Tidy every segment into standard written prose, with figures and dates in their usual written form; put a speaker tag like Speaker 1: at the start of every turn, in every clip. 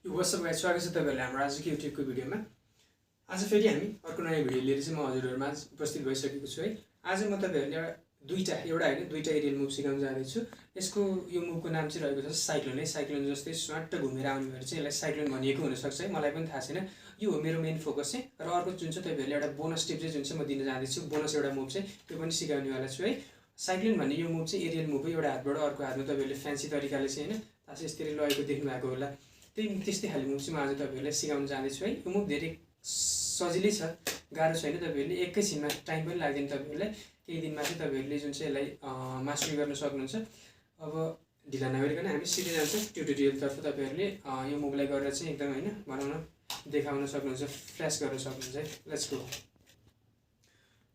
Speaker 1: WhatsApp guys, स्वागत छ तपाईहरुलाई हाम्रो आजको युट्युबको भिडियोमा। आज फेरि हामी अर्को नयाँ भिडियो लिएर चाहिँ म हजुरहरुमा उपस्थित भइसकेको छु है। आज म तपाईहरुलाई एउटा हैन दुईटा एरियल मुभ सिकाउन जाँदै छु। यसको यो मुभको नाम चाहिँ रहेको छ साइक्लोन है। साइक्लोन जस्तै स्वाट्ट घुमेर आउने भएर चाहिँ यसलाई साइक्लोन भनिएको हुन सक्छ है, मलाई पनि थाहा छैन। यो हो मेरो मेन फोकस चाहिँ। र अर्को जुन चाहिँ तपाईहरुले एउटा बोनस टिप चाहिँ जुन चाहिँ म दिन जाँदै छु, बोनस एउटा मुभ चाहिँ त्यो पनि सिकाउनेवाला छु है। साइक्लोन भन्ने यो मुभ चाहिँ एरियल मुभ हो। एउटा हातबाट अर्को हातमा तपाईहरुले फ्यान्सी तरिकाले चाहिँ हैन तास यसरी लगेको देख्नु भएको होला। त्यस्तै खाले मुभ चाहिँ म आज तपाईहरुलाई सिकाउन जाँदैछु है। यो मुभ धेरै सजिलै छ, गाह्रो छैन। तपाईहरुले एकैछिनमा टाइम पनि लाग्दैन तपाईहरुलाई। केही दिनमा चाहिँ तपाईहरुले जुन चाहिँ यसलाई मास्टरी गर्न सक्नुहुन्छ। अब ढिला नगरिकन हामी सिधै जान्छौँ ट्युटोरियलतर्फ। तपाईहरुले यो मुभलाई गरेर चाहिँ एकदम हैन बनाउन देखाउन सक्नुहुन्छ, फ्ल्यास गर्न सक्नुहुन्छ है। Let's go.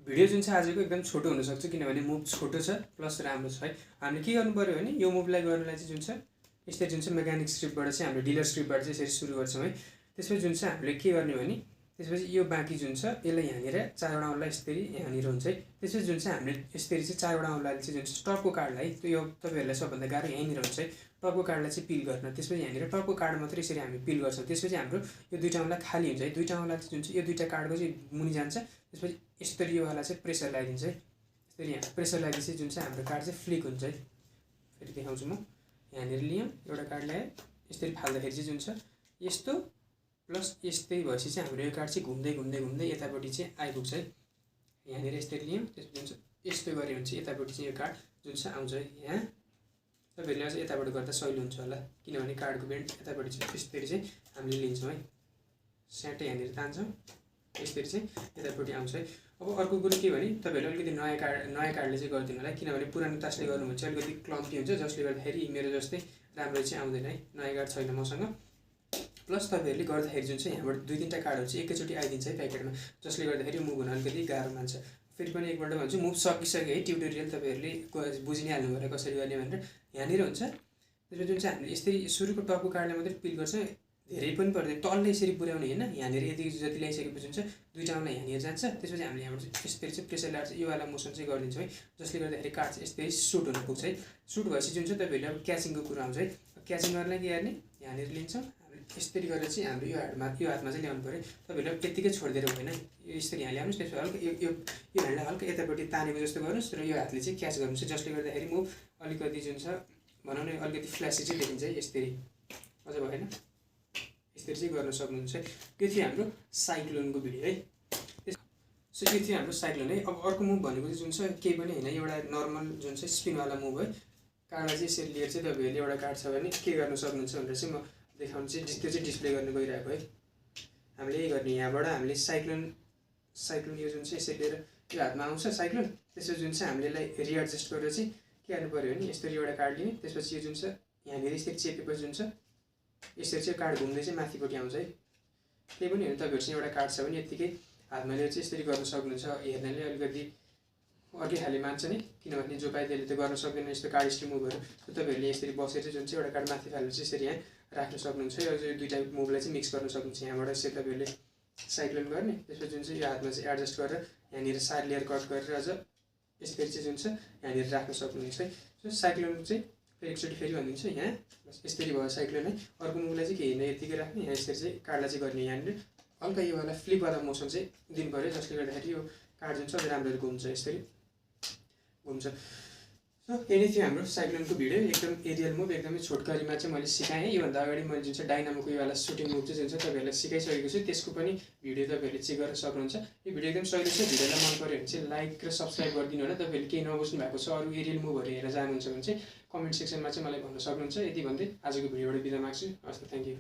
Speaker 1: भिडियो जुन चाहिँ आजको एकदम छोटो हुन सक्छ किनभने मुभ छोटो छ प्लस राम्रो छ है। हामीले के गर्नु पर्यो भने यो मुभलाई गर्नलाई चाहिँ जुन छ यसरी जुन चाहिँ मेकानिक स्क्रिप्टबाट चाहिँ हामीले डिलर स्क्रिप्टबाट चाहिँ यसरी सुरु गर्छौँ है। त्यसपछि जुन चाहिँ हामीले के गर्ने भने त्यसपछि यो बाँकी जुन छ यसलाई यहाँनिर चारवटा औँला यसरी यहाँनिर हुन्छ है। त्यसपछि जुन चाहिँ हामीले यसरी चाहिँ चारवटा औँलाले चाहिँ जुन चाहिँ टपको कार्डलाई त्यो यो तपाईहरुलाई सबभन्दा गाह्रो यहीँनिर हुन्छ है। टपको कार्डलाई चाहिँ पिल गर्न, त्यसपछि यहाँनिर टपको कार्ड मात्रै यसरी हामी पिल गर्छौँ। त्यसपछि हाम्रो यो दुईटा औँला खाली हुन्छ है। दुईटा औँला जुन चाहिँ यो दुईटा कार्डको चाहिँ मुनि जान्छ। त्यसपछि यसरी योवाला चाहिँ प्रेसर लगाइदिन्छ है। यसरी यहाँ प्रेसर लगाएपछि जुन चाहिँ हाम्रो कार्ड चाहिँ फ्लिक हुन्छ है। फेरि देखाउँछु म। यहाँनिर लियौँ एउटा कार्ड ल्यायो, यसरी फाल्दाखेरि चाहिँ जुन छ यस्तो प्लस यस्तै भएपछि चाहिँ हाम्रो यो कार्ड चाहिँ घुम्दै घुम्दै घुम्दै यतापट्टि चाहिँ आइपुग्छ है। यहाँनिर यसरी लियौँ, त्यसपछि जुन छ यस्तो गऱ्यो भने चाहिँ यतापट्टि चाहिँ यो कार्ड जुन छ आउँछ है। यहाँ तपाईहरुले अझ यताबाट गर्दा सजिलो हुन्छ होला किनभने कार्डको बेन्ड यतापट्टि चाहिँ यसरी चाहिँ हामीले लिन्छौँ है। स्याटै यहाँनिर तान्छौँ, यसरी चाहिँ यतापट्टि आउँछ है। अब अर्को कुरो के भने तपाईहरुले अलिकति नयाँ कार्डले चाहिँ गरिदिनु होला किनभने पुरानो तासले गर्नुहुन्छ चाहिँ अलिकति क्लम्पी हुन्छ, जसले गर्दाखेरि मेरो जस्तै राम्रो चाहिँ आउँदैन है। नयाँ कार्ड छैन मसँग। प्लस तपाईहरुले गर्दाखेरि जुन चाहिँ यहाँबाट दुई तीनटा कार्डहरु चाहिँ एकैचोटि आइदिन्छ है प्याकेटमा, जसले गर्दाखेरि मुभ हुन अलिकति गाह्रो मान्छ। फेरि पनि एकपल्ट भन्छु, मुभ सकिसक्यो है। ट्युटोरियल तपाईहरुले बुझि नै हाल्नु भयो कसरी गर्ने भनेर। यहाँनिर हुन्छ। त्यसपछि जुन चाहिँ हामीले यसरी सुरुको टपको कार्डलाई मात्रै पिल गर्छौँ, धेरै पनि पर्दैन, तलले यसरी पुर्याउने हैन। यहाँनिर यति जति ल्याइसकेपछि हुन्छ दुईटा औँला यहाँनिर जान्छ। त्यसपछि हामीले यहाँबाट यसरी चाहिँ प्रेसर लगाएर यो वाला मोसन चाहिँ गरिदिन्छौँ है, जसले गर्दाखेरि कार्ड चाहिँ यसरी सुट हुन पुग्छ है। सुट भएपछि जुन चाहिँ तपाईहरुले अब क्याचिङको कुरा आउँछ है। क्याचिङ गर्नलाई के गर्ने, यहाँनिर लिन्छौँ, हामीले यसरी गरेर चाहिँ हाम्रो यो हातमा चाहिँ ल्याउनु पर्यो। तपाईहरुले त्यतिकै छोडिदिएर होइन, यो यसरी यहाँ ल्याउनुहोस्, त्यसपछि हल्का यो ह्यान्डलाई हल्का यतापट्टि तानेको जस्तो गर्नुहोस् र यो हातले चाहिँ क्याच गर्नुहोस्, जसले गर्दाखेरि मुभ अलिकति जुन छ भनौँ न अलिकति फ्ल्यासी चाहिँ देखिन्छ है। यसरी अझ भएन, यसरी चाहिँ गर्न सक्नुहुन्छ है। यो थियो हाम्रो साइक्लोनको भिडियो है। सो यो थियो हाम्रो साइक्लोन है। अब अर्को मुभ भनेको चाहिँ जुन छ केही पनि होइन, एउटा नर्मल जुन चाहिँ स्पिनवाला मुभ है। कार्डलाई चाहिँ यसरी लिएर चाहिँ तपाईहरुले एउटा कार्ड छ भने के गर्न सक्नुहुन्छ भनेर चाहिँ म देखाउनु चाहिँ त्यो चाहिँ डिस्प्ले गर्न गइरहेको है। हामीले यही गर्ने, यहाँबाट हामीले साइक्लोन यो जुन चाहिँ यसरी लिएर यो हातमा आउँछ साइक्लोन। त्यसपछि जुन चाहिँ हामीले यसलाई रिएडजस्ट गरेर चाहिँ के गर्नु पर्यो भने यसरी एउटा कार्ड लिने, त्यसपछि यो जुन छ यहाँनिर यसरी चेपेपछि जुन छ यसरी चाहिँ कार्ड घुम्दै चाहिँ माथिपट्टि आउँछ है। केही पनि होइन, तपाईहरुसँग एउटा कार्ड छ भने यतिकै हातमा लिएर चाहिँ यसरी गर्न सक्नुहुन्छ। हेर्नले अलिकति अर्कै खाले मान्छ नि, किनभने जो पाए त्यसले त गर्न सक्दैन यस्तो कार्डिस्ट्री मुभहरू। तपाईहरुले यसरी बसेर जुन चाहिँ एउटा कार्ड माथि फालेर चाहिँ यसरी यहाँ राख्न सक्नुहुन्छ है। यो दुईटा मुभलाई चाहिँ मिक्स गर्न सक्नुहुन्छ। यहाँबाट यसरी तपाईहरुले साइक्लोन गर्ने, त्यसपछि जुन चाहिँ यो हातमा चाहिँ एडजस्ट गरेर यहाँनिर साइड लेयर कट गरेर अझ यसरी चाहिँ जुन छ यहाँनिर राख्न सक्नुहुन्छ है। सो साइक्लोन चाहिँ एकचोटि फेरि भनिदिन्छु, यहाँ यसरी भयो साइक्लोन है। अर्को मुभलाई चाहिँ के होइन, यतिकै राख्ने, यहाँ यसरी चाहिँ कार्डलाई चाहिँ गर्ने, यहाँनिर हल्का योवाला फ्लिपवाला मोसन चाहिँ दिनु पऱ्यो, जसले गर्दाखेरि यो कार्ड जुन छ राम्ररी घुम्छ, यसरी घुम्छ। सो यही थियो हाम्रो साइक्लोनको भिडियो। एकदम एरियल मुभ एकदमै छोटकरीमा चाहिँ मैले सिकाएँ है। योभन्दा अगाडि मैले जुन चाहिँ डाइनामोको योवाला सुटिङ मुभ चाहिँ जुन चाहिँ तपाईहरुलाई सिकाइसकेको छु, त्यसको पनि भिडियो तपाईहरुले चेक गर्न सक्नुहुन्छ। यो भिडियो एकदम सजिलो छ। भिडियोलाई मन पर्यो भने चाहिँ लाइक र सब्सक्राइब गरिदिनु होला। तपाईहरुले केही नबुझ्नु भएको छ, अरू एरियल मुभहरू हेरेर जानुहुन्छ भने चाहिँ कमेन्ट सेक्सनमा चाहिँ मलाई भन्न सक्नुहुन्छ। यति भन्दै आजको भिडियोबाट बिदा माग्छु। हस् त, थ्याङ्क यू।